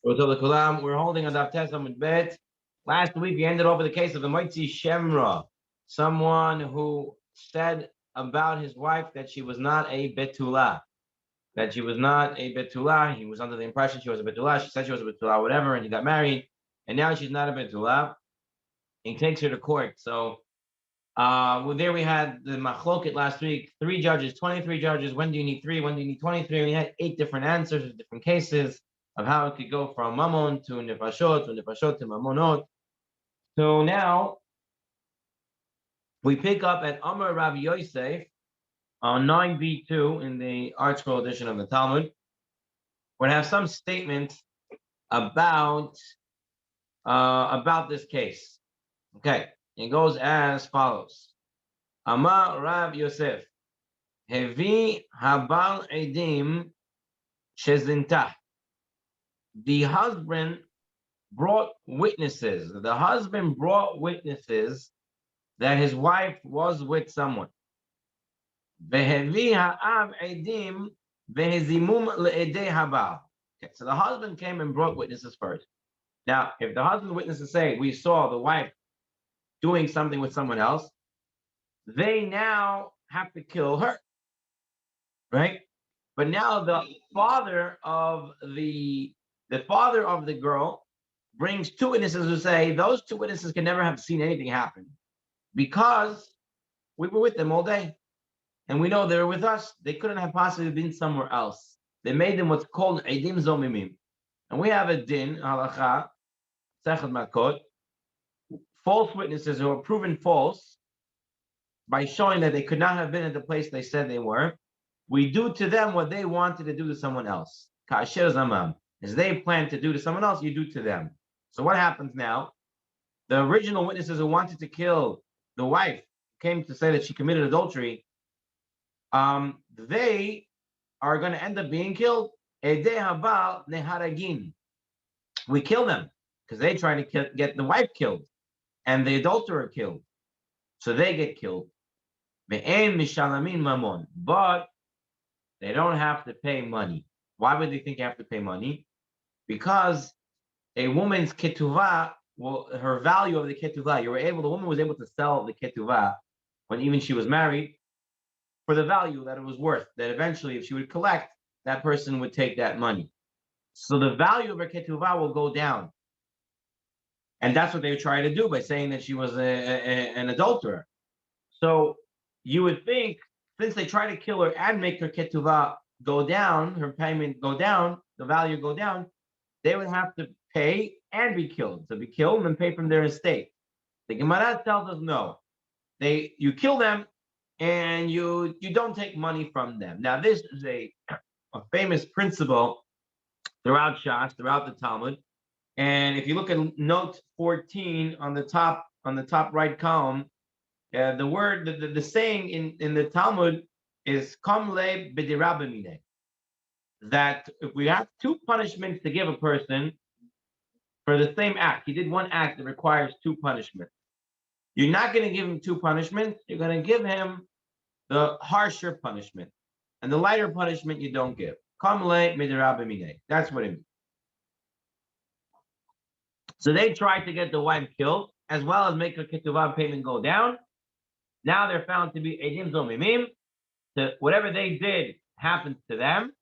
We're holding on Daf Testament Bet. Last week we ended over the case of the Moitzi Shemra, someone who said about his wife that she was not a Betula, that she was not a Betula. He was under the impression she was a Betula. She said she was a Betula, whatever, and he got married, and now she's not a Betula. He takes her to court. So there we had the machloket last week. 3 judges, 23 judges. When do you need 3? When do you need 23? We had 8 different answers, different cases of how it could go from mammon to nefashot to mammonot. So now we pick up at Amar Rabbi Yosef on 9B-2 in the Art Scroll edition of the Talmud. We're gonna have some statements about this case. Okay, it goes as follows: Amar Rav Yosef, Hevi habal edim shezinta. The husband brought witnesses. The husband brought witnesses that his wife was with someone. Vehevi ha'av edim vehezimum le'edei habal. Okay, so the husband came and brought witnesses first. Now, if the husband witnesses say, we saw the wife doing something with someone else, they now have to kill her, right? But now the father of the girl brings 2 witnesses who say those 2 witnesses can never have seen anything happen because we were with them all day, and we know they were with us. They couldn't have possibly been somewhere else. They made them what's called edim zomimim, and we have a din halacha sechad makot. False witnesses who are proven false by showing that they could not have been at the place they said they were. We do to them what they wanted to do to someone else. Kasher zamam. As they plan to do to someone else, you do to them. So what happens now? The original witnesses who wanted to kill the wife came to say that she committed adultery. They are going to end up being killed. We kill them because they try to get the wife killed and the adulterer killed. So they get killed. But they don't have to pay money. Why would they think you have to pay money? Because a woman's ketuvah, well, her value of the ketuvah, the woman was able to sell the ketuvah when even she was married for the value that it was worth, that eventually if she would collect, that person would take that money. So the value of her ketuvah will go down. And that's what they were trying to do by saying that she was an adulterer. So you would think, since they try to kill her and make her ketuvah go down, her payment go down, the value go down, they would have to pay and be killed. So be killed and pay from their estate. The Gemara tells us no. You kill them and you don't take money from them. Now this is a famous principle throughout Shas, throughout the Talmud. And if you look at note 14 on the top right column, the saying in the Talmud is "Kom le b'dirabamine," that if we have 2 punishments to give a person for the same act, he did one act that requires 2 punishments. You're not going to give him 2 punishments. You're going to give him the harsher punishment, and the lighter punishment you don't give. Kom le b'dirabamine. That's what it means. So they tried to get the wife killed, as well as make her ketuvah payment go down. Now they're found to be edim zomimim. Whatever they did happens to them.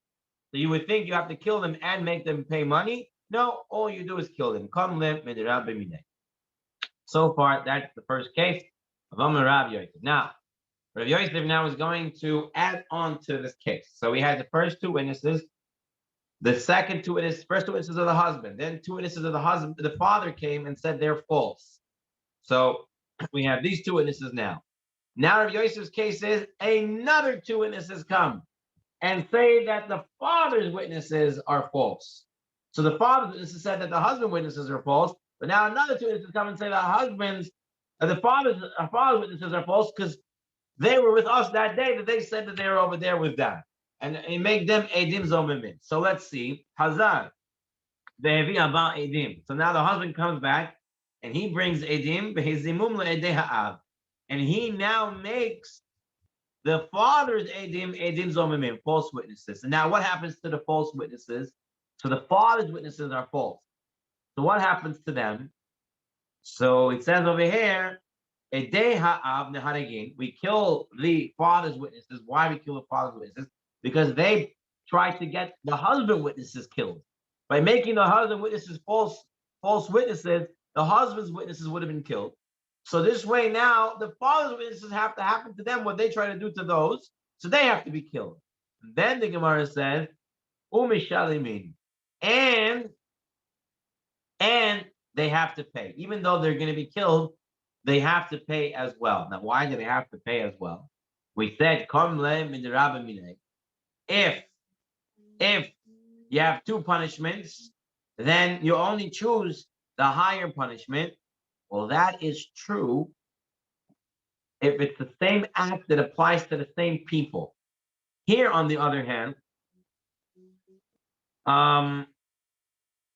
So you would think you have to kill them and make them pay money. No, all you do is kill them. So far, that's the first case of Amar Rav Yosef. Now, Rav Yosef now is going to add on to this case. So we had the first 2 witnesses. The second 2 witnesses, first 2 witnesses of the husband. Then 2 witnesses of the husband. The father came and said they're false. So we have these 2 witnesses now. Now Rav Yosef's case is another 2 witnesses come and say that the father's witnesses are false. So the father's witnesses said that the husband witnesses are false, but now another 2 witnesses come and say the father's witnesses are false because they were with us that day that they said that they were over there with them. And make them edim zomimim. So let's see. Hazar. Ve'evi haba edim. So now the husband comes back and he brings edim behezimum le'edei ha'av. And he now makes the father's edim zomimim, false witnesses. And now what happens to the false witnesses? So the father's witnesses are false. So what happens to them? So it says over here, we kill the father's witnesses. Why we kill the father's witnesses? Because they tried to get the husband witnesses killed. By making the husband witnesses false witnesses, the husband's witnesses would have been killed. So this way now, the father's witnesses have to happen to them what they try to do to those, so they have to be killed. And then the Gemara says, Umishalimin. And they have to pay. Even though they're going to be killed, they have to pay as well. Now, why do they have to pay as well? We said, if you have two punishments, then you only choose the higher punishment. Well, that is true if it's the same act that applies to the same people. Here, on the other hand,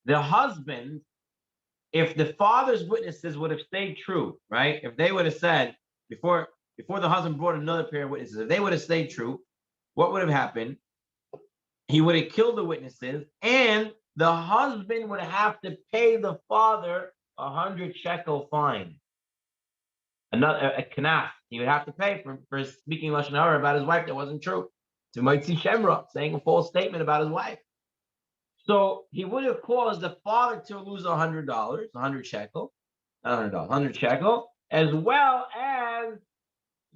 the husband, if the father's witnesses would have stayed true, right? If they would have said before the husband brought another pair of witnesses, if they would have stayed true, what would have happened? He would have killed the witnesses, and the husband would have to pay the father 100 shekel fine. Another a knas. He would have to pay for speaking lashon hara about his wife that wasn't true. To Mitzi Shemra, saying a false statement about his wife. So he would have caused the father to lose $100, 100 shekel, not $100, 100 shekel, as well as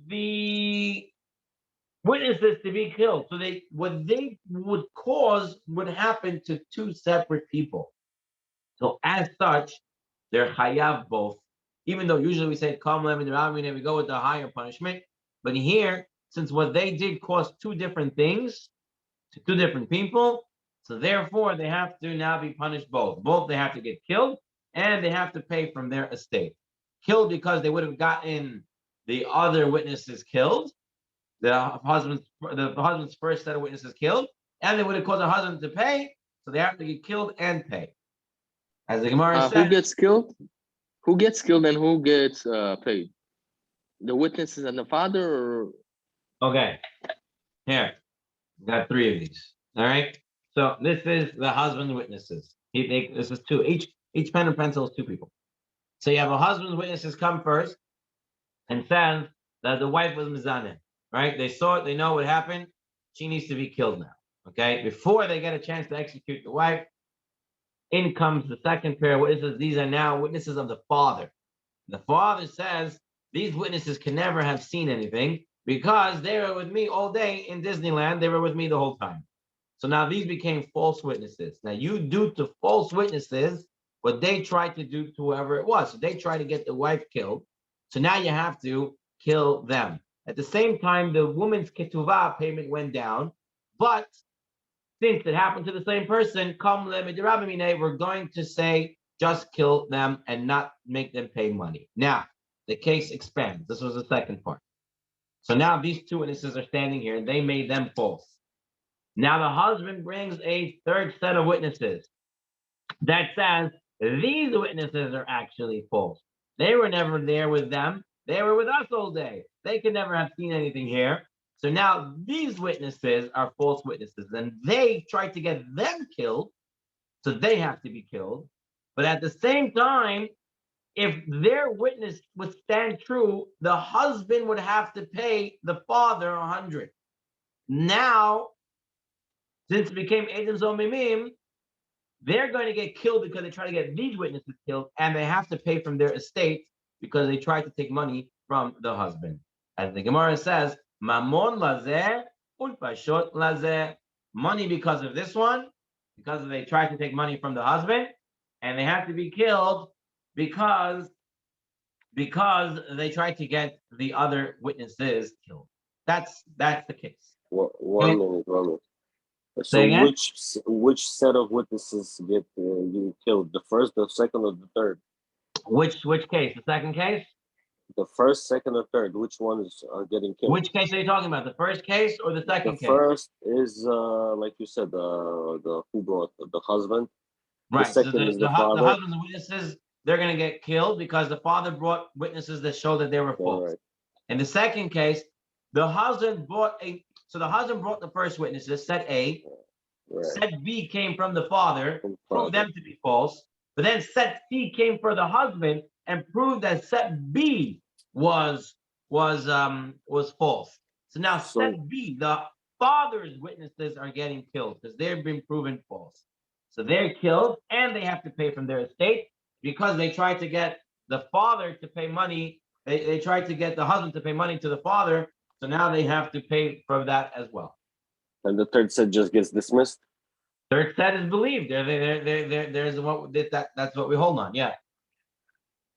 the witnesses to be killed. So what they would cause would happen to two separate people. So as such, they're chayav both. Even though usually we say kam lem and we go with the higher punishment, but here, since what they did caused two different things to two different people, so therefore they have to now be punished both. Both they have to get killed and they have to pay from their estate. Killed because they would have gotten the other witnesses killed, the husband's first set of witnesses killed, and they would have caused the husband to pay, so they have to get killed and pay. As the Gemara says, who gets killed? Who gets killed and who gets paid? The witnesses and the father, or okay, here, got three of these. All right. So this is the husband witnesses. This is two. Each pen and pencil is two people. So you have a husband's witnesses come first and says that the wife was mizaneh, right? They saw it, they know what happened. She needs to be killed now. Okay. Before they get a chance to execute the wife, in comes the second pair of witnesses. These are now witnesses of the father. The father says these witnesses can never have seen anything because they were with me all day in Disneyland. They were with me the whole time. So now these became false witnesses. Now you do to false witnesses what they tried to do to whoever it was. So they tried to get the wife killed. So now you have to kill them. At the same time, the woman's ketuvah payment went down, but since it happened to the same person, we're going to say just kill them and not make them pay money. Now, the case expands. This was the second part. So now these two witnesses are standing here. They made them false. Now the husband brings a third set of witnesses that says these witnesses are actually false. They were never there with them. They were with us all day. They could never have seen anything here. So now these witnesses are false witnesses, and they tried to get them killed, so they have to be killed. But at the same time, if their witness would stand true, the husband would have to pay the father 100. Now, since it became Edom Zomimim, they're going to get killed because they try to get these witnesses killed, and they have to pay from their estate because they tried to take money from the husband. As the Gemara says, Mamon lazeh, ulpashot lazeh. Money because of this one, because they tried to take money from the husband, and they have to be killed because they tried to get the other witnesses killed. That's the case. one minute. Say So again? which set of witnesses get you killed? The first, the second, or the third? Which case? The second case? The first, second, or third? Which ones are getting killed? Which case are you talking about? The first case or the second case? The first is like you said, the who brought the husband. Right. The second is the father. The husband's witnesses, they're going to get killed because the father brought witnesses that show that they were false. Right. In the second case, the husband brought the husband brought the first witnesses, set A, Right. Set B came from the father, From proved father. them to be false. But then set C came for the husband and proved that set B was false. So now So set B, the father's witnesses are getting killed because they've been proven false. So they're killed and they have to pay from their estate because they tried to get the father to pay money. They tried to get the husband to pay money to the father. So now they have to pay for that as well. and the third set just gets dismissed. Third set is believed. There's what that's what we hold on. Yeah.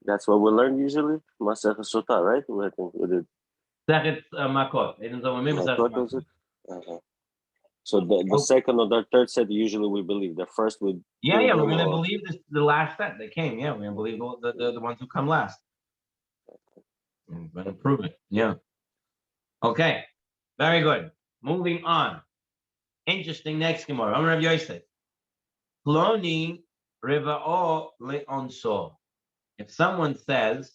That's what we learn usually. Masech Sota, right? I think we did. Sechet Makot. It is a women, Like, Sechet what was Makot. it? So the Oh, second or the third set usually we believe. The first we yeah, prove yeah. We're them gonna or believe this. The last set they came. Yeah, we're gonna believe the ones who come last. We're gonna prove it. Yeah. Okay. Very good. Moving on. Interesting. Next Gemara. Rav Yosef. Ploni riva'o leonso. If someone says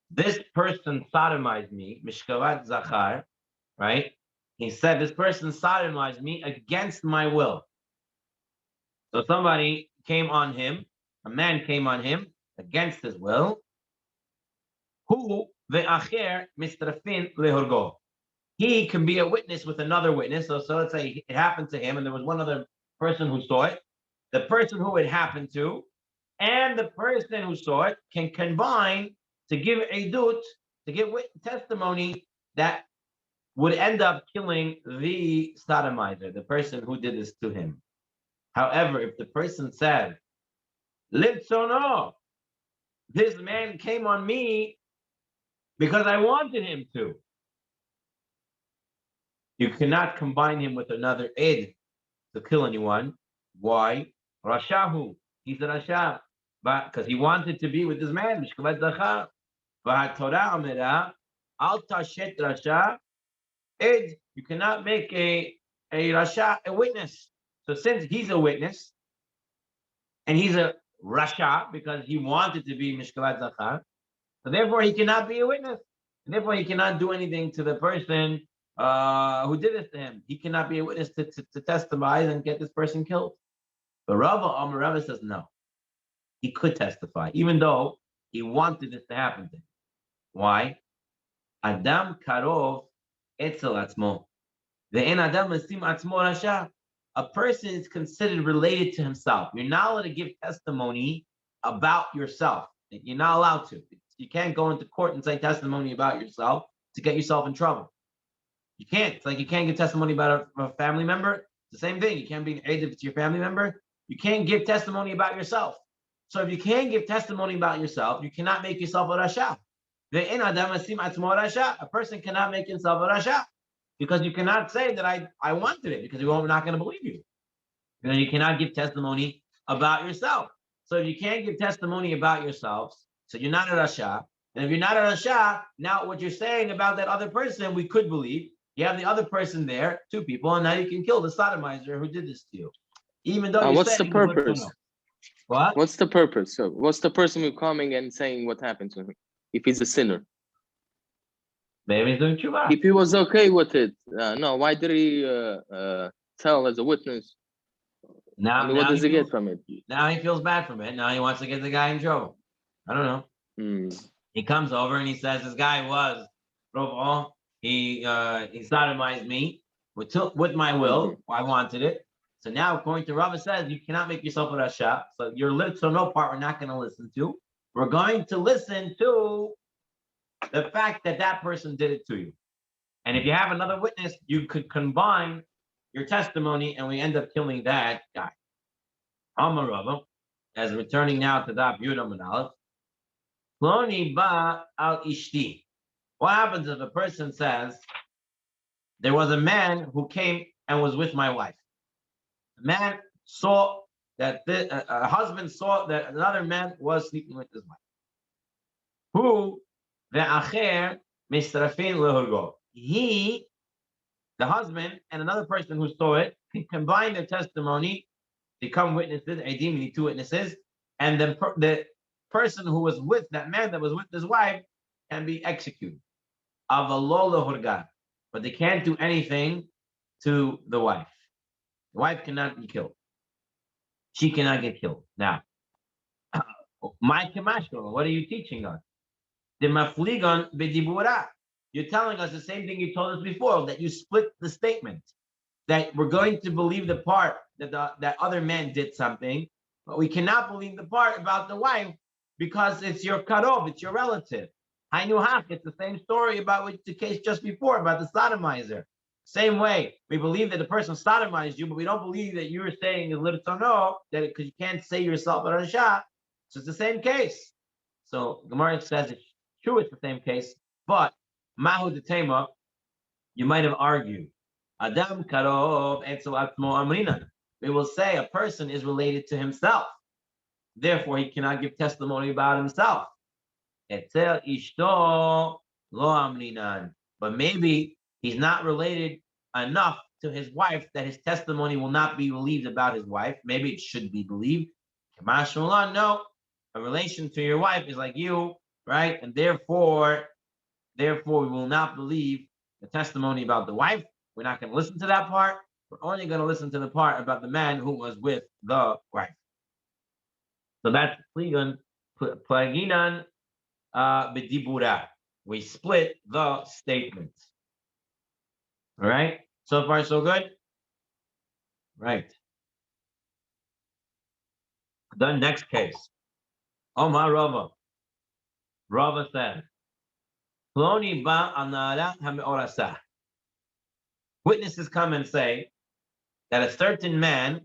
this person sodomized me, mishkavat zachar, right? He said this person sodomized me against my will. So somebody came on him, a man came on him against his will. Who the acher mistrafin lehorgo. He can be a witness with another witness. So let's say it happened to him, and there was one other person who saw it. The person who it happened to, and the person who saw it can combine to give edut, to give testimony that would end up killing the sodomizer, the person who did this to him. However, if the person said, Litzono, this man came on me because I wanted him to, you cannot combine him with another ed to kill anyone. Why? Rashahu, he's a Rasha, but because he wanted to be with this man. Al tashet Rasha, ed, you cannot make a Rasha a witness. So since he's a witness, and he's a Rasha because he wanted to be Mishkalat Zachar, so therefore he cannot be a witness. And therefore he cannot do anything to the person who did this to him. He cannot be a witness to testify and get this person killed. But Rava says no. He could testify, even though he wanted this to happen to him. Why? Adam karov etzel atzmo. Ve'en adam esim atzmo rasha. A person is considered related to himself. You're not allowed to give testimony about yourself. You're not allowed to. You can't go into court and say testimony about yourself to get yourself in trouble. You can't. It's like you can't give testimony about a family member. It's the same thing. You can't be an aid if it's your family member. You can't give testimony about yourself. So if you can't give testimony about yourself, you cannot make yourself a rasha. A person cannot make himself a rasha because you cannot say that I wanted it because we're not going to believe you. Because you cannot give testimony about yourself. So if you can't give testimony about yourselves, so you're not a rasha. And if you're not a rasha, now what you're saying about that other person, we could believe. You have the other person there, two people, and now you can kill the sodomizer who did this to you. Even though you're what's saying the he was purpose? What? What's the purpose? So what's the person who coming and saying what happened to him? If he's a sinner, Maybe he's doing tshuva. if he was okay with it, no. Why did he tell as a witness? Now, What does he feels, get from it? now he feels bad from it. Now he wants to get the guy in trouble. I don't know. He comes over and he says, "This guy was Robo. He sodomized me with my will. I wanted it. So now, according to Rava says, you cannot make yourself a rasha. So your lips or no part we're not going to listen to. We're going to listen to the fact that that person did it to you. And if you have another witness, you could combine your testimony, and we end up killing that guy." Amar Rava, as returning now to that Yudam and Aleph. Ploni ba al ishti. What happens if a person says, there was a man who came and was with my wife? The man saw that a husband saw that another man was sleeping with his wife. Who the acher mistrafin lehurgo. He, the husband, and another person who saw it can combine their testimony, become witnesses, edim, two witnesses, and the person who was with that man that was with his wife can be executed. But they can't do anything to the wife. The wife cannot be killed. She cannot get killed. Now, my Kamashko, what are you teaching us? The mafligon bedibura. You're telling us the same thing you told us before, that you split the statement, that we're going to believe the part that that other man did something, but we cannot believe the part about the wife because it's your karov, it's your relative. Hainuhach, it's the same story about the case just before about the sodomizer. Same way, we believe that the person sodomized you, but we don't believe that you were saying a little no, that because you can't say yourself a rasha. So it's the same case. So Gemara says it's true, it's the same case, but mahu de tema, you might have argued. Adam karov etzel atmo amrina. We will say a person is related to himself. Therefore, he cannot give testimony about himself. Etzel ishto lo amrinan. But maybe he's not related enough to his wife that his testimony will not be believed about his wife. Maybe it should be believed. No, a relation to your wife is like you, right? And therefore, we will not believe the testimony about the wife. We're not going to listen to that part. We're only going to listen to the part about the man who was with the wife. So that's plaginan b'dibura. We split the statement. All right. So far, so good. Right. The next case. Omar Rava. Rava said, Ploni ba anara hameorasa. Witnesses come and say that a certain man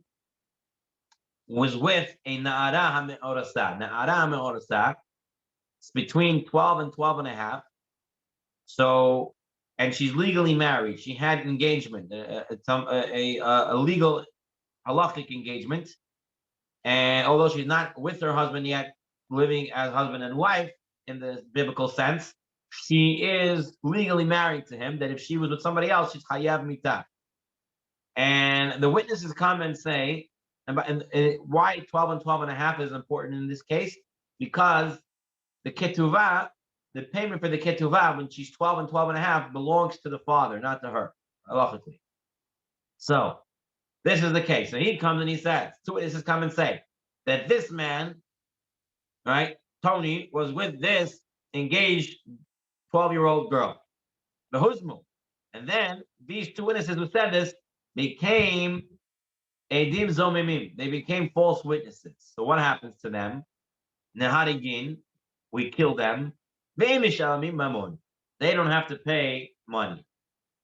was with a na'ara hameorasa. Na'ara hameorasa, it's between 12 and 12 and a half. So, and she's legally married. She had engagement, a legal halachic engagement. And although she's not with her husband yet, living as husband and wife in the biblical sense, she is legally married to him, that if she was with somebody else, she's chayav mitah. And the witnesses come and say, and why 12 and 12 and a half is important in this case, because the ketuvah, the payment for the ketuvah, when she's 12 and 12 and a half, belongs to the father, not to her, halachically. So this is the case. So he comes and he says, two witnesses come and say that this man, right, Tony, was with this engaged 12-year-old girl, the husmu. And then these two witnesses who said this became edim zomimim. They became false witnesses. So what happens to them? Neharigin, we kill them. They don't have to pay money.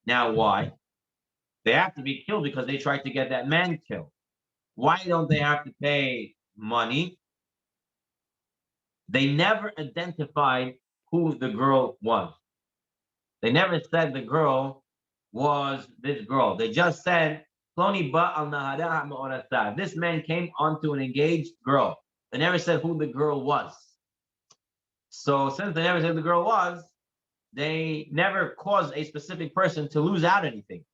Now, why? They have to be killed because they tried to get that man killed. Why don't they have to pay money? They never identified who the girl was. They never said the girl was this girl. They just said, this man came onto an engaged girl. They never said who the girl was. So since they never said the girl was, they never caused a specific person to lose out anything.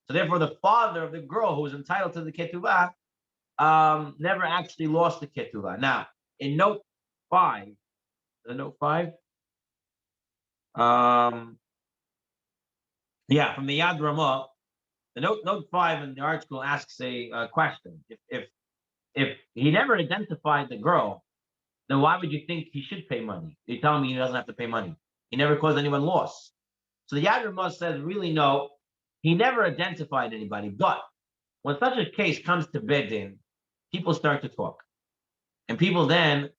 So therefore, the father of the girl who was entitled to the ketuvah never actually lost the ketuvah. Now, in note 5, note 5, from the Yad Ramah, the note 5 in the article asks a question. If he never identified the girl, then why would you think he should pay money? You're telling me he doesn't have to pay money. He never caused anyone loss. So the Yad Ramah says, really, no, he never identified anybody. But when such a case comes to Bedin, people start to talk. And people then,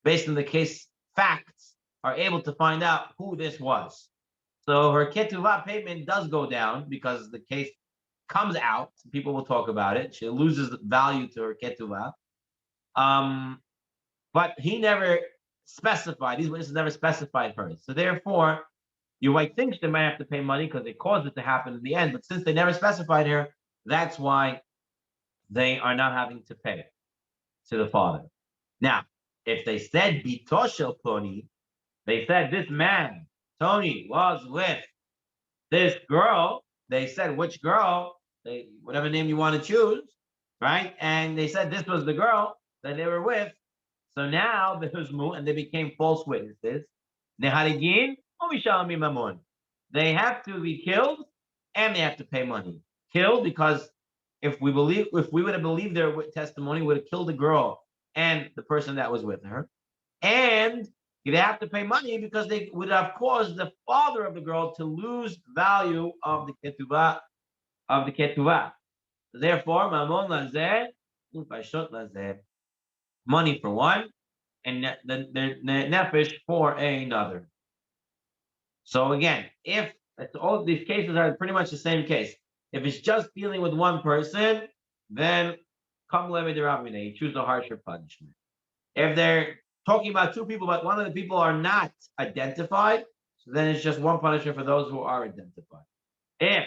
based on the case facts, are able to find out who this was. So her ketuvah payment does go down because the case comes out. People will talk about it. She loses value to her ketuvah. But he never specified, these witnesses never specified her. So therefore, you might think they might have to pay money because they caused it to happen in the end. But since they never specified her, that's why they are not having to pay to the father. Now, if they said Bitoshel Ploni, they said this man, Tony, was with this girl. They said which girl, whatever name you want to choose, right? And they said this was the girl that they were with. So now the husmu, and they became false witnesses. Neharigin, they have to be killed and they have to pay money. Killed because if we would have believed their testimony, we would have killed the girl and the person that was with her, and they have to pay money because they would have caused the father of the girl to lose value of the ketuvah. Therefore, mamon lazeh, ufashot lazeh, money for one, and the nefesh for another. So again, if all of these cases are pretty much the same case, if it's just dealing with one person, then come you choose the harsher punishment. If they're talking about two people, but one of the people are not identified, so then it's just one punishment for those who are identified. If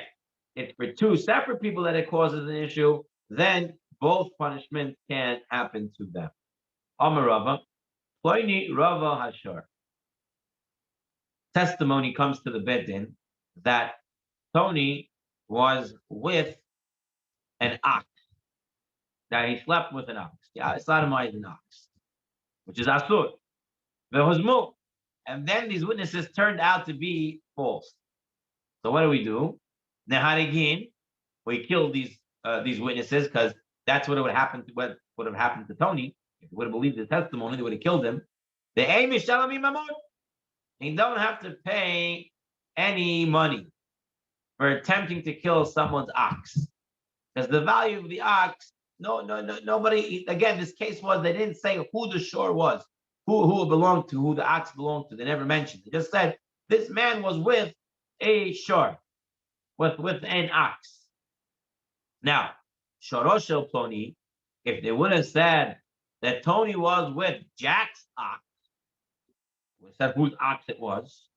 it's for two separate people that it causes an issue, then both punishments can happen to them. Amarava, Ploini Rava Hashar. Testimony comes to the Bedin that Tony was with an ox, that he slept with an ox. Yeah, sodomized an ox, which is asur. Vehozmu. And then these witnesses turned out to be false. So what do? Neharigin, we killed these witnesses because that's what would have happened to Tony. If he would have believed the testimony, they would have killed him. The aim is shalami mamon. He don't have to pay any money for attempting to kill someone's ox, because the value of the ox, nobody. Again, this case was they didn't say who the shore was, who it belonged to, who the ox belonged to. They never mentioned. They just said this man was with a shore, with an ox. Now, Shoroshel Ploni, if they would have said that Tony was with Jack's ox, we said whose ox it was.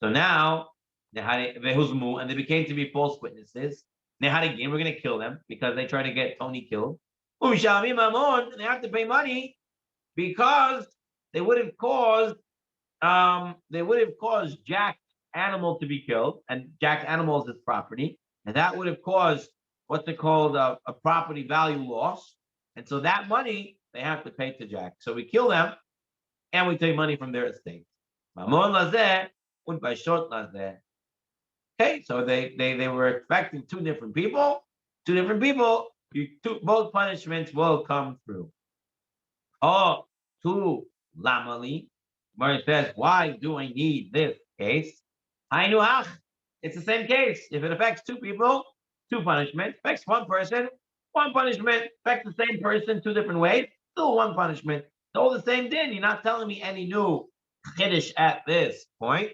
So now they had Vehuzmu, and they became to be false witnesses. They had again, we're going to kill them because they tried to get Tony killed. They have to pay money because they would have caused Jack's animal to be killed, and Jack's animal is his property, and that would have caused what's it called a property value loss, and so that money they have to pay to Jack. So we kill them, and we take money from their estate. Mamon lazeh und bashot lazeh. Okay, so they were expecting two different people. Both punishments will come through. Oh, two lamali, where it says, why do I need this case? It's the same case. If it affects two people, two punishments. Affects one person, one punishment. Affects the same person two different ways, still one punishment. It's all the same din. You're not telling me any new chiddush at this point.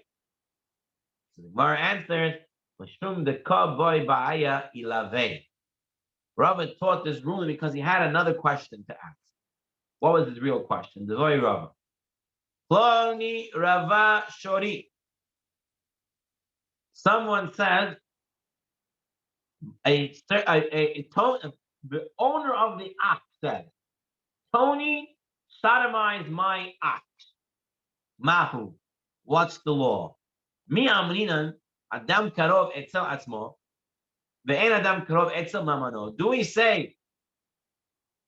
So the Gemara answers, "Mashum the boy ba'aya ilave." Rava taught this ruling because he had another question to ask. What was his real question? The Zoy Rava. Ploni Rava Shori. Someone says, the owner of the ox said, Tony sodomized my ox. Mahu. What's the law? Mi amrinan adam karov etzel atzmo. Ve'en adam karov etzel mamano. Do we say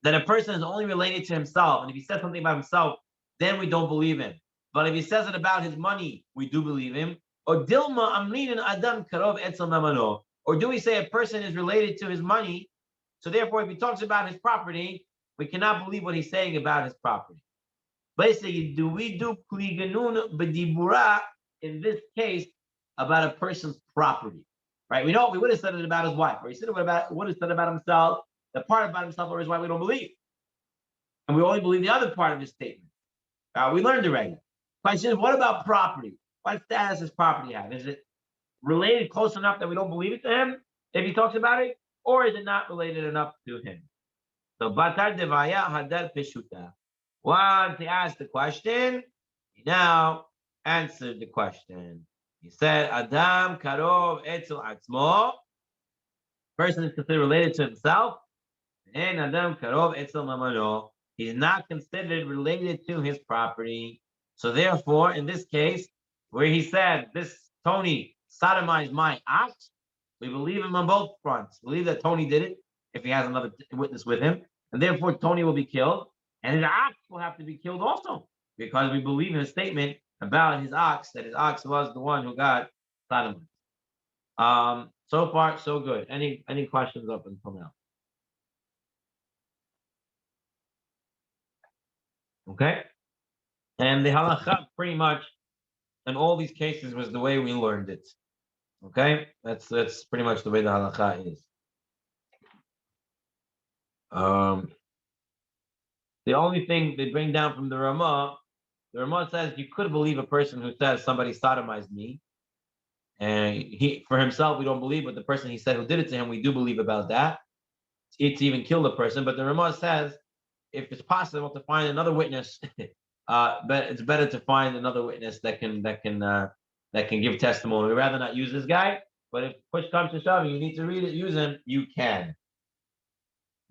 that a person is only related to himself, and if he says something about himself, then we don't believe him? But if he says it about his money, we do believe him. Or dilma amrinan adam karov etzel mamano. Or do we say a person is related to his money, so therefore if he talks about his property, we cannot believe what he's saying about his property? Basically, do we do kliganun b'dibura in this case about a person's property? Right? We know we would have said it about his wife, or he would have said about himself, the part about himself or his wife we don't believe. And we only believe the other part of his statement. We learned already. Question is, what about property? What status does property have? Is it related close enough that we don't believe it to him if he talks about it, or is it not related enough to him? So batar devaya hadar peshuta. Once he asked the question, he now answered the question. He said, Adam karov etzel atzmo. Person is considered related to himself, and Adam karov etzel mamano. He's not considered related to his property. So therefore, in this case, where he said, this Tony sodomized my ox, we believe him on both fronts. We believe that Tony did it if he has another witness with him, and therefore Tony will be killed, and his ox will have to be killed also, because we believe in his statement about his ox, that his ox was the one who got sodomized. So far, so good. Any questions up until now? Okay? And the halakha pretty much in all these cases was the way we learned it. Okay? That's pretty much the way the halakha is. The only thing they bring down from the Ramah says you could believe a person who says somebody sodomized me. And he, for himself, we don't believe, but the person he said who did it to him, we do believe about that. It's even killed the person. But the Ramah says if it's possible to find another witness, but it's better to find another witness that can give testimony. We'd rather not use this guy, but if push comes to shove, you need to use him, you can.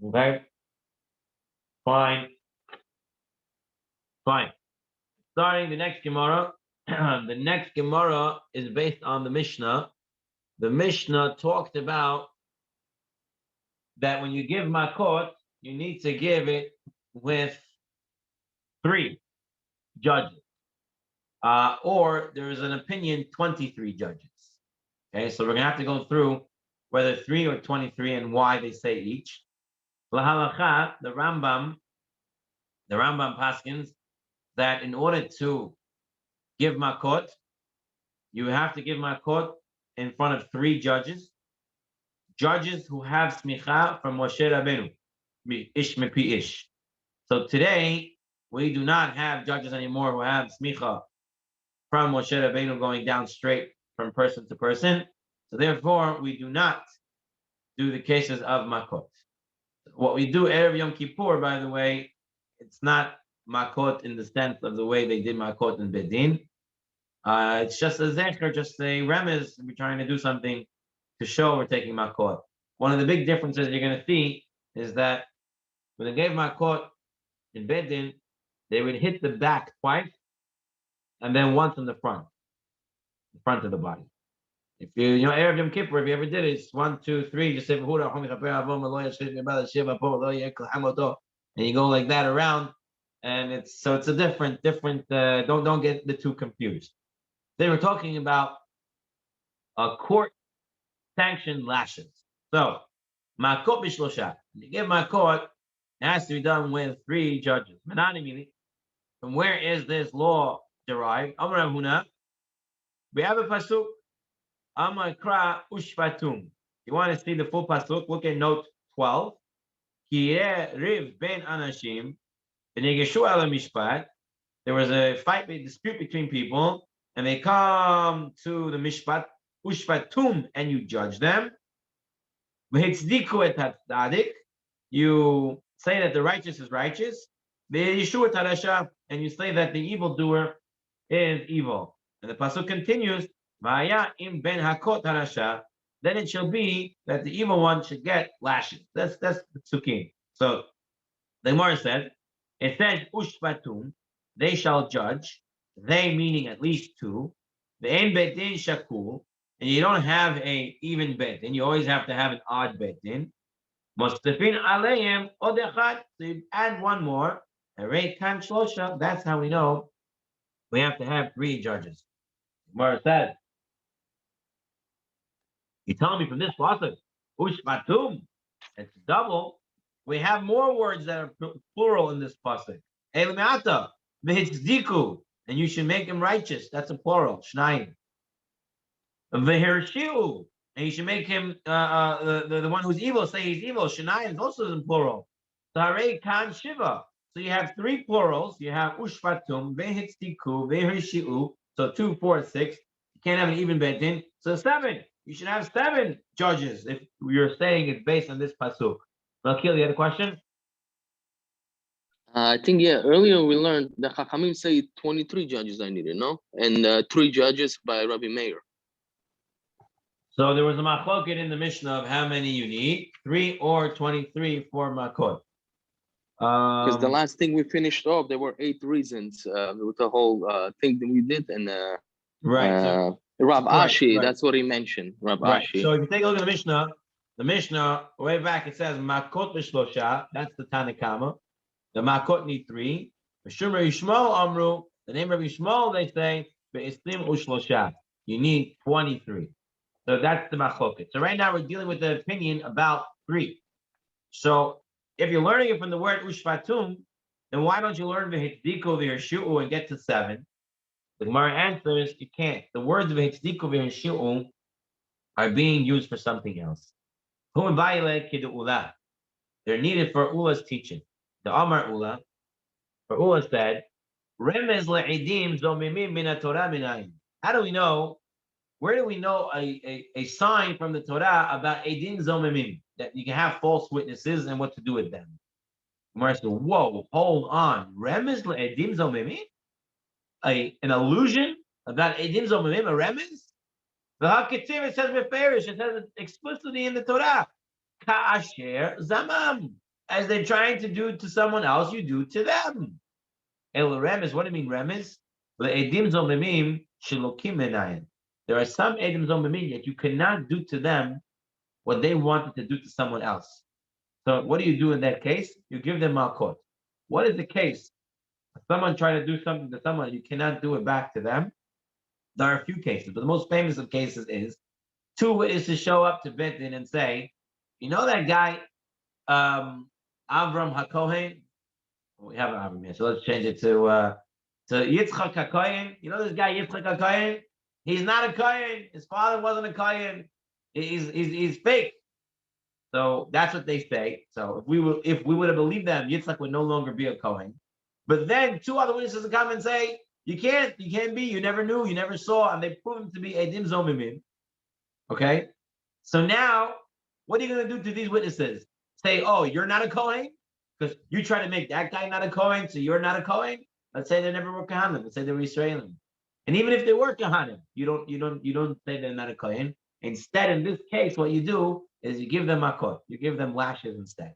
Okay, fine. Starting the next Gemara. The next Gemara is based on the Mishnah. The Mishnah talked about that when you give makot, you need to give it with 3 judges. Or there is an opinion, 23 judges. Okay, so we're going to have to go through whether 3 or 23 and why they say each. Lahalacha, the Rambam paskins that in order to give makot, you have to give makot in front of 3 judges who have smicha from Moshe Rabbeinu, ish mepi ish. So today, we do not have judges anymore who have smicha from Moshe Rabbeinu going down straight from person to person. So therefore, we do not do the cases of makot. What we do Erev Yom Kippur, by the way, it's not makot in the sense of the way they did makot in Bedin. It's just a zecher, just a remez. We're trying to do something to show we're taking makot. One of the big differences you're going to see is that when they gave makot in Bedin, they would hit the back twice and then once in the front of the body. If you Erev Yom Kippur, if you ever did it, it's 1, 2, 3. Just say and you go like that around, and it's a different. Don't get the two confused. They were talking about court-sanctioned lashes. So makot b'shlosha. You give makot, it has to be done with 3 judges. From where is this law derived? Amar Rav Huna. We have a pasuk. Amakra ushpatum. You want to see the full pasuk? Look at note 12. Riv ben anashim. There was a dispute between people, and they come to the mishpat ushpatum, and you judge them. You say that the righteous is righteous, and you say that the evildoer is evil. And the pasuk continues. Then it shall be that the evil one should get lashes. That's the psukim. So the Gemara says, it says ushpatum, they shall judge. They meaning at least 2. The ein betin shakul, and you don't have a even betin. You always have to have an odd betin. Mostafin aleim odechat. So you add 1 more. Arei kan shlosha. That's how we know we have to have 3 judges. Gemara says. You tell me from this pasuk, ushpatum, it's double. We have more words that are plural in this pasuk. Elimata, v'hitzdiku, and you should make him righteous. That's a plural. Shnayim. V'hirshiu, and you should make him the one who's evil. Say he's evil. Shnayim is also in plural. Tarei kan shiva. So you have 3 plurals. You have ushpatum, v'hitzdiku, v'hirshiu. So 2, 4, 6. You can't have an even bedin. So 7. You should have 7 judges if you're saying it's based on this pasuk. Malkil, you had a question? I think, earlier we learned that Chachamim say 23 judges I needed, no? And 3 judges by Rabbi Meir. So there was a machloket in the Mishnah of how many you need, 3 or 23 for makot. Because the last thing we finished off, there were 8 reasons with the whole thing that we did. And right. Rav Ashi, that's what he mentioned. Rav Ashi. So if you take a look at the Mishnah, way back it says makot v'shlosha. That's the Tanakama. The makot need 3. Mishum Yishmael Amru. The name of Yishmael, they say ve'islim ushlosha. You need 23. So that's the machloket. So right now we're dealing with the opinion about 3. So if you're learning it from the word ushpatum, then why don't you learn v'hitziku v'hirshu'u and get to 7? The Gemara answers, you can't. The words v'hitziku v'hirshu'u are being used for something else. They're needed for Ula's teaching. The Amar Ula, for Ula said, Remez le'idim zomimim min Torah minayin. How do we know? Where do we know a sign from the Torah about edim zomimim, that you can have false witnesses and what to do with them? Gemara said, whoa, hold on. Remez le'idim zomimim? An allusion about edim zomimim, a remez? The Haketiv, it says meferish, it says explicitly in the Torah. Ka'asher zamam. As they're trying to do to someone else, you do to them. El remez, what do you mean remez? Le'edim zomimim shilokim menayin. There are some edim zomimim that you cannot do to them what they wanted to do to someone else. So what do you do in that case? You give them malkot. What is the case? If someone trying to do something to someone, you cannot do it back to them. There are a few cases, but the most famous of cases is 2 witnesses show up to Beit Din and say, you know that guy, Avram HaKohen? We have an Avram here, so let's change it to Yitzchak HaKohen. You know this guy, Yitzchak HaKohen? He's not a Kohen. His father wasn't a Kohen. He's fake. So that's what they say. So if we would have believed them, Yitzchak would no longer be a Kohen. But then 2 other witnesses come and say, you can't be, you never knew, you never saw, and they prove him to be edim zomimim. Okay? So now, what are you going to do to these witnesses? Say, oh, you're not a Kohen? Because you try to make that guy not a Kohen, so you're not a Kohen? Let's say they never were Kohanim. Let's say they were Israelim. And even if they were Kohanim, you don't say they're not a Kohen. Instead, in this case, what you do is you give them makot. You give them lashes instead.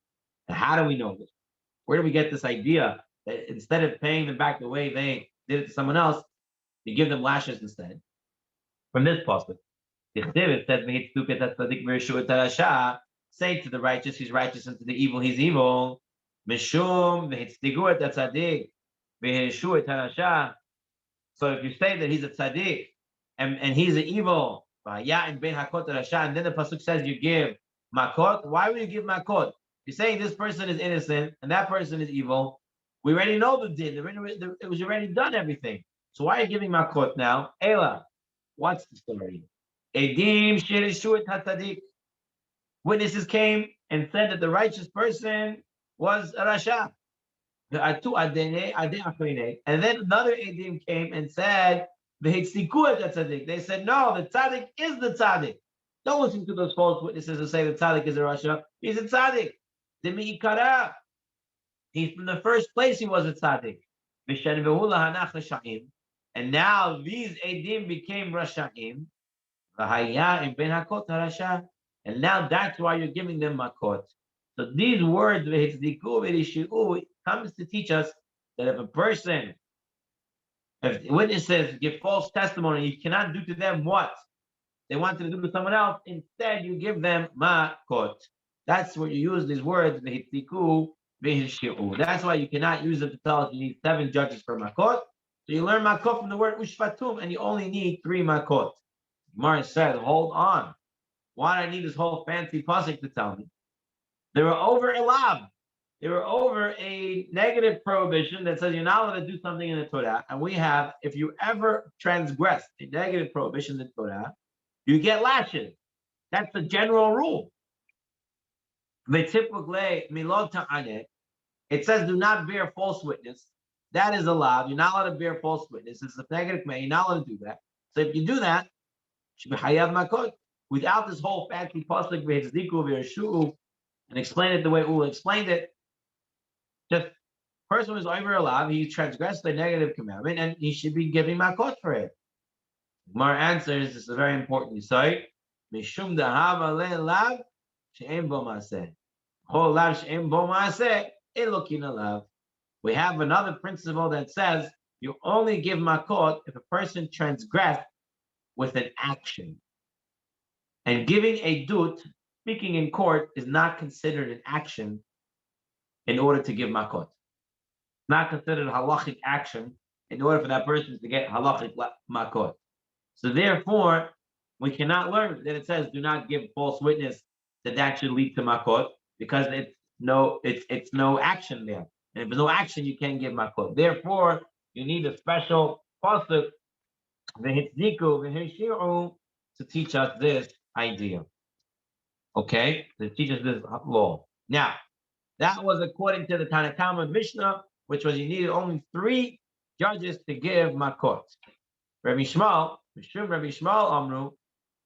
Now, how do we know this? Where do we get this idea that instead of paying them back the way they did it to someone else, you give them lashes instead? From this pasuk, it says, say to the righteous, he's righteous, and to the evil, he's evil. So if you say that he's a tzaddik and he's an evil, and then the pasuk says you give makot, why would you give makot? You're saying this person is innocent and that person is evil. We already know the din. It was already done everything. So why are you giving makot now? Ela, what's the story? Edim shirishu tzaddik. Witnesses came and said that the righteous person was a rasha. And then another edim came and said, they said, no, the tzaddik is the tzaddik. Don't listen to those false witnesses who say the tzaddik is a rasha. He's a tzaddik. He's from the first place he was a tzaddik. And now these edim became rashaim. And now that's why you're giving them makot. So these words comes to teach us that if witnesses give false testimony, you cannot do to them what they wanted to do to someone else. Instead, you give them makot. That's where you use these words. That's why you cannot use them to tell us you need 7 judges for makot. So you learn makot from the word ushvatum, and you only need 3 makot. Gemara said, hold on. Why do I need this whole fancy pasuk to tell me? They were over a lab. They were over a negative prohibition that says you're not allowed to do something in the Torah. And we have, if you ever transgress a negative prohibition in the Torah, you get lashes. That's the general rule. It says do not bear false witness. That is allowed. You're not allowed to bear false witness. It's a negative man. You're not allowed to do that. So if you do that, you should be hayav makot. Without this whole fancy pasuk v'hizdiku v'yeshu and explain it the way Ula explained it, just person was over allowed, he transgressed the negative commandment, and he should be giving makot for it. Gemara answers, this is very important. You say, Mishum dahava le'lav she'em bo ma'aseh. Chol lav she'em bo ma'aseh elokin alav. We have another principle that says you only give makot if a person transgressed with an action. And giving a dut, speaking in court, is not considered an action in order to give makot. It's not considered a halachic action in order for that person to get halachic makot. So therefore, we cannot learn that it says do not give false witness that should lead to makot, because it's no action there. And if there's no action, you can't give makot. Therefore, you need a special pasuk, v'hitziku v'hishiru, to teach us this idea. Okay, to teach us this law. Now, that was according to the Tanakhama Mishnah, which was you needed only 3 judges to give makot. Rabbi Shmuel, Rabbi Shmuel Amru,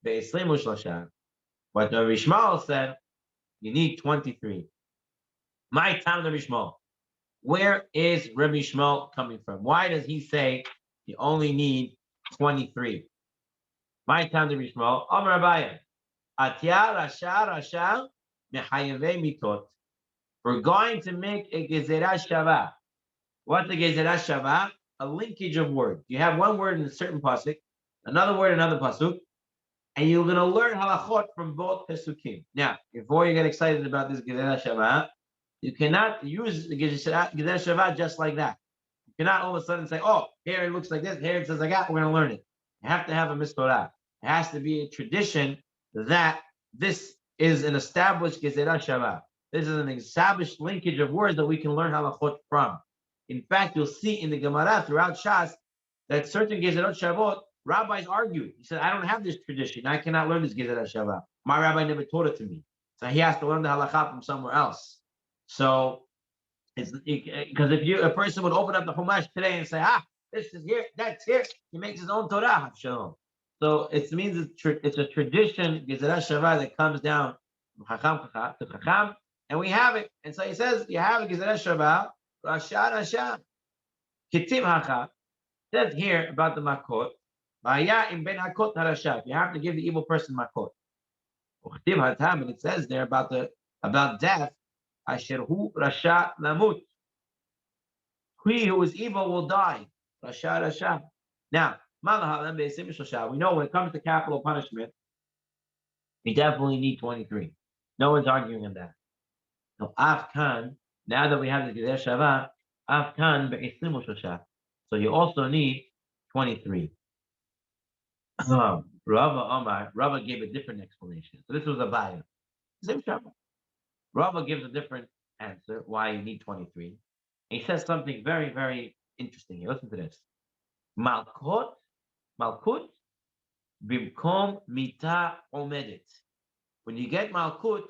ve'eslimu shlosha. But Rabbi Shmuel said you need 23. My time, Rabbi Shmuel. Where is Rabbi Shmuel coming from? Why does he say you only need 23? My time, Rabbi Shmuel. Amar Abaye. Atya rasha rasha mechayeve mitot. We're going to make a gezerah shava. What's a gezerah shava? A linkage of words. You have one word in a certain pasuk, another word in another pasuk, and you're going to learn halachot from both pesukim. Now, before you get excited about this gezerah shava, you cannot use the gezerah shava just like that. You cannot all of a sudden say, "Oh, here it looks like this, here it says like that. We're going to learn it." You have to have a mistorah. It has to be a tradition that this is an established gezerah shava. This is an established linkage of words that we can learn halachot from. In fact, you'll see in the Gemara throughout Shas that certain gezerot shavot, rabbis argue. He said, "I don't have this tradition. I cannot learn this gezerah shava. My rabbi never taught it to me." So he has to learn the halakha from somewhere else. So it's because if a person would open up the Chumash today and say, this is here, that's here, he makes his own Torah. So it means it's a tradition, gezerah shava, that comes down from Chacham to Chacham, and we have it. And so he says, you have a gezerah shava, rasha, kitim hacha. Says here about the makot, in ben hakot harasha. You have to give the evil person makot. And it says there about death, asher hu rasha lamut. He who is evil will die. Rasha. Now, we know when it comes to capital punishment, we definitely need 23. No one's arguing on that. So afkan, now that we have the gezerah shava, afkan be'eslimu shosha. So you also need 23. Rava gave a different explanation. So this was a baya. Rava gives a different answer why you need 23. And he says something very, very interesting here. Listen to this. Malkut, bimkom mita omedet. When you get malkut,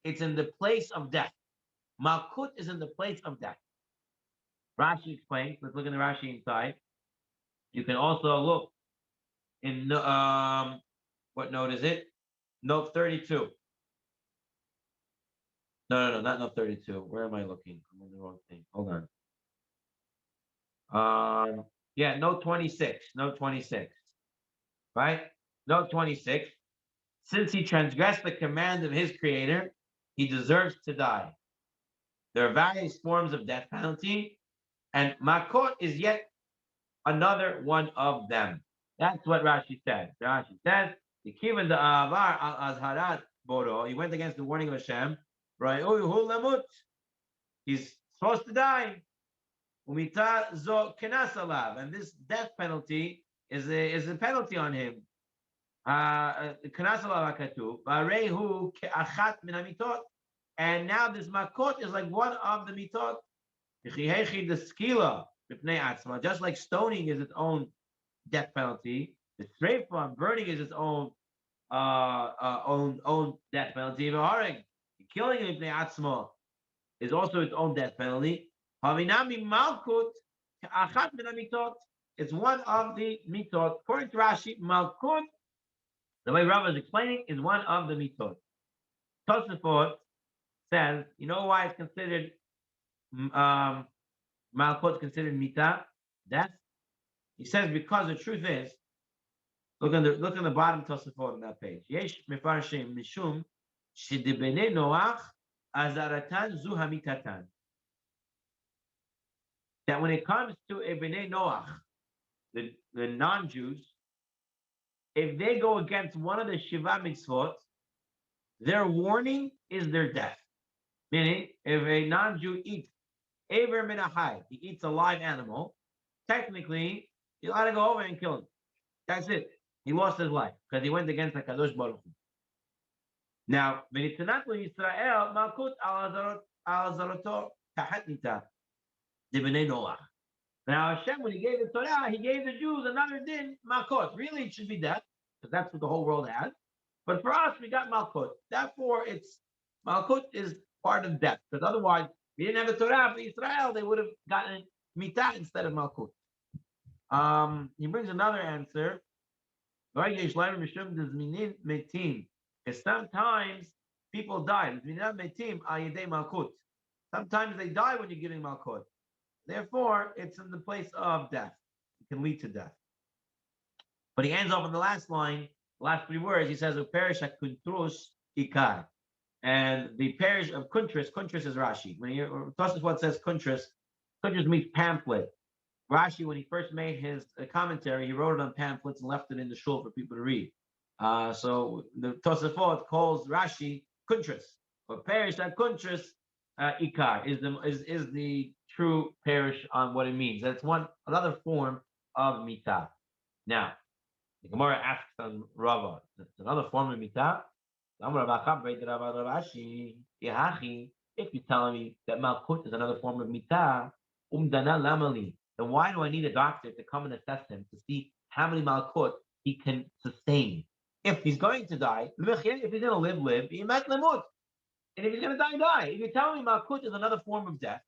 it's in the place of death. Malkut is in the place of death. Rashi explains. Let's look in the Rashi inside. You can also look in what note is it? Note 32. No, not note 32. Where am I looking? I'm on the wrong thing. Hold on. Yeah, note 26. Note 26. Right? Note 26. Since he transgressed the command of his creator, he deserves to die. There are various forms of death penalty, and makot is yet another one of them. That's what Rashi said. Rashi says, he went against the warning of Hashem. He's supposed to die. And this death penalty is a penalty on him. And now this makot is like one of the mitot. Just like stoning is its own death penalty, the streifa, burning is its own death penalty. Killing is also its own death penalty. It's one of the mitot. According to Rashi, malkut, the way Rav is explaining, is one of the mitot. Tosafot says, you know why it's considered malkut considered mita, death? He says because the truth is, look on the bottom Tosafot on that page. Yesh mefarshim mishum shedibnei Noach azaratan zu hamitatan. That when it comes to a bnei Noach, the non-Jews, if they go against one of the Shiva mitzvot, their warning is their death. Meaning, if a non-Jew eats Aver min achai, he eats a live animal, technically, you ought to go over and kill him. That's it. He lost his life because he went against the Kadosh Baruch Hu. Now, v'nitzanatu Yisrael malkut al zaroto. kahat mita dibnei Noach. Now Hashem, when He gave the Torah, He gave the Jews another din, malchut. Really, it should be death, because that's what the whole world has. But for us, we got malchut. Therefore, it's malchut is part of death, because otherwise, if we didn't have the Torah for Israel, they would have gotten mita instead of malchut. He brings another answer. Because sometimes people die. Sometimes they die when you're giving malchut. Therefore, it's in the place of death. It can lead to death. But he ends off in the last line, the last 3 words. He says, "Perish kuntrus ikar," and the parish of kuntris. Kuntris is Rashi. When Tosafot says kuntris means pamphlet. Rashi, when he first made his commentary, he wrote it on pamphlets and left it in the shul for people to read. So the Tosafot calls Rashi kuntris, but parish that kuntris ikar is the true parish on what it means. That's another form of mitah. Now, the Gemara asks on Rava, that's another form of mitah. If you're telling me that malchut is another form of mitah, then why do I need a doctor to come and assess him to see how many malchut he can sustain? If he's going to die, if he's going to live, and if he's going to die. If you're telling me malchut is another form of death,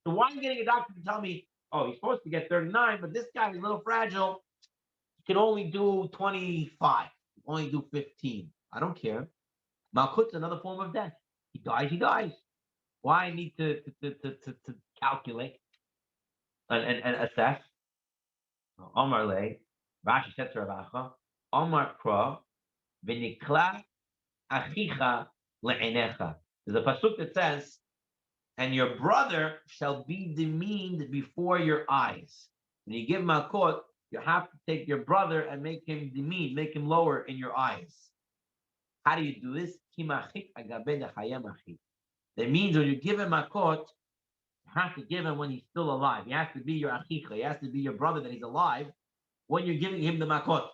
so why are you getting a doctor to tell me, oh, he's supposed to get 39, but this guy is a little fragile, he can only do 25, only do 15. I don't care. Malchut is another form of death. He dies. Why I need to calculate and assess? Omar le, Rashi said to Ravacha, Omar kra, v'nikla achicha le'enecha. There's a pasuk that says, and your brother shall be demeaned before your eyes. When you give malchut, you have to take your brother and make him demeaned, make him lower in your eyes. How do you do this? That means when you give him malchut, you have to give him when he's still alive. He has to be your achicha. He has to be your brother that he's alive when you're giving him the malchut.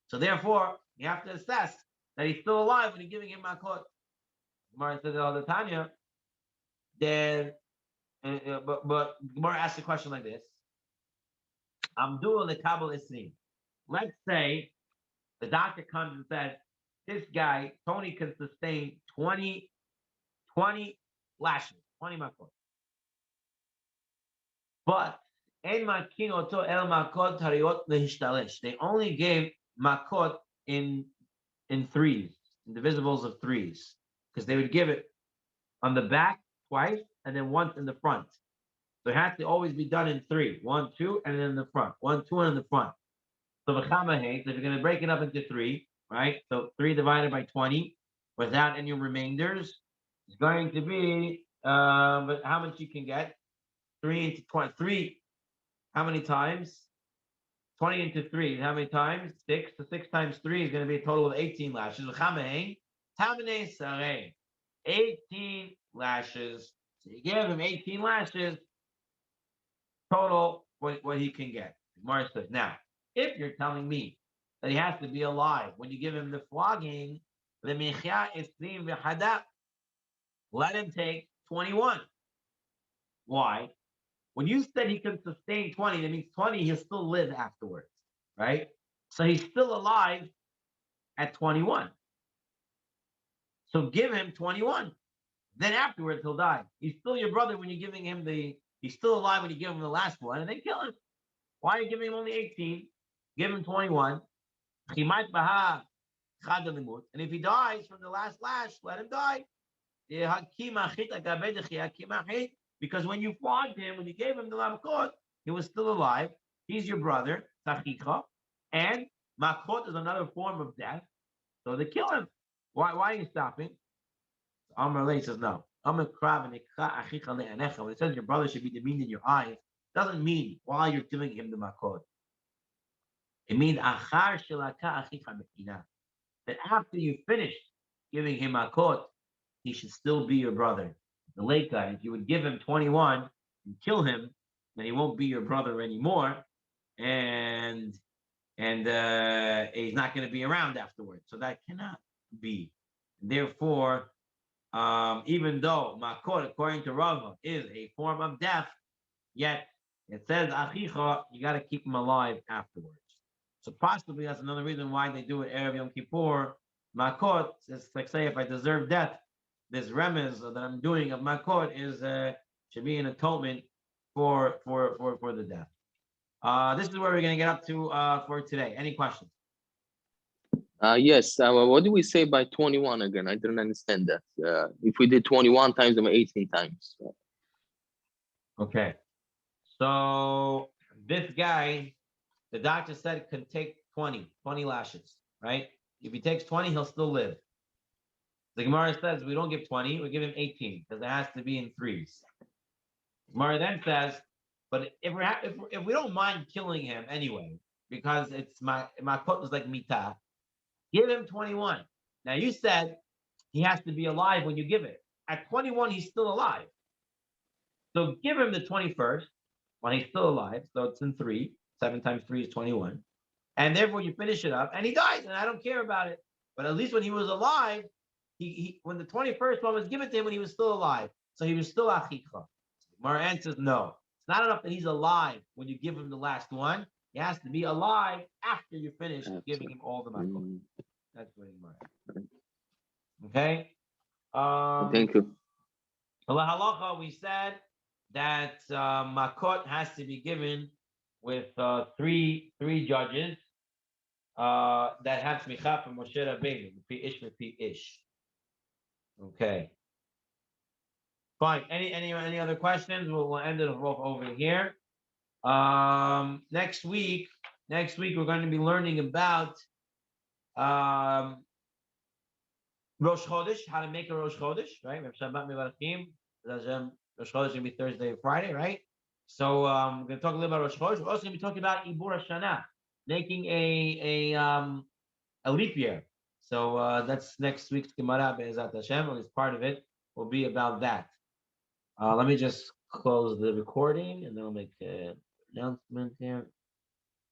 So therefore, you have to assess that he's still alive when you're giving him malchut. Gemara says all the Tanya. Then, but Gemara asks a question like this: Amdu lekabel isrim. Let's say the doctor comes and says, this guy, Tony, can sustain 20 lashes, 20 makot. But they only gave makot in threes, in divisibles of threes, because they would give it on the back twice and then once in the front. So it has to always be done in 3. 1, 2, and then in the front. 1, 2, and in the front. So if you're going to break it up into 3, right? So 3 divided by 20 without any remainders is going to be, but how much you can get? 3 into 20. 3, how many times? 20 into 3, how many times? 6. So 6 times 3 is going to be a total of 18 lashes. 18 lashes. So you give him 18 lashes, total what he can get. Gemara says, now, if you're telling me that he has to be alive when you give him the flogging, let him take 21. Why? When you said he can sustain 20, that means 20, he'll still live afterwards, right? So he's still alive at 21. So give him 21. Then afterwards, he'll die. He's still your brother when you're giving him he's still alive when you give him the last one, and then kill him. Why are you giving him only 18? Give him 21. And if he dies from the last lash, let him die. Because when you flogged him, when you gave him the lamkot, he was still alive. He's your brother, tachicha, and makot is another form of death. So they kill him. Why are you stopping? Amar Lei says no. When it says your brother should be demeaned in your eyes, doesn't mean while you're giving him the makot. It means that after you finish giving him makot, he should still be your brother. The late guy, if you would give him 21 and kill him, then he won't be your brother anymore, and he's not going to be around afterwards. So that cannot be. Therefore, even though makot, according to Rava, is a form of death, yet it says achicha, you got to keep him alive afterwards. So possibly that's another reason why they do it Erev Yom Kippur. Makot is like, say, if I deserve death, this remez that I'm doing of makot is should be an atonement for the death. This is where we're going to get up to for today. Any questions? Yes. What do we say by 21 again? I didn't understand that. If we did 21 times, them 18 times. Okay. So this guy, the doctor said it can take 20 lashes, right? If he takes 20, he'll still live. The Gemara says we don't give 20, we give him 18 because it has to be in threes. The Gemara then says, but if we don't mind killing him anyway, because it's my quote was like mita, give him 21. Now you said he has to be alive when you give it. At 21, he's still alive. So give him the 21st when he's still alive. So it's in 3. 7 times 3 is 21. And therefore you finish it up and he dies, and I don't care about it. But at least when he was alive, he when the 21st one was given to him when he was still alive. So he was still achicha. Mara answers, no. It's not enough that he's alive when you give him the last one. He has to be alive after you finish giving him all the makot. That's what Mara. Okay? Thank you. Halacha, we said that makot has to be given with three judges that have smicha from Moshe Rabbeinu, pi ish. Okay. Fine. Any other questions? We'll end it off over here. Next week we're going to be learning about Rosh Chodesh, how to make a Rosh Chodesh, right? Shabbat Mevarachim. Rosh Chodesh is going to be Thursday and Friday, right? So we're going to talk a little about Rosh Chodesh. We're also going to be talking about Ibur Hashanah, making a leap year. So that's next week's Gemara Be'ezat Hashem. At least part of it will be about that. Let me just close the recording and then I'll make an announcement here.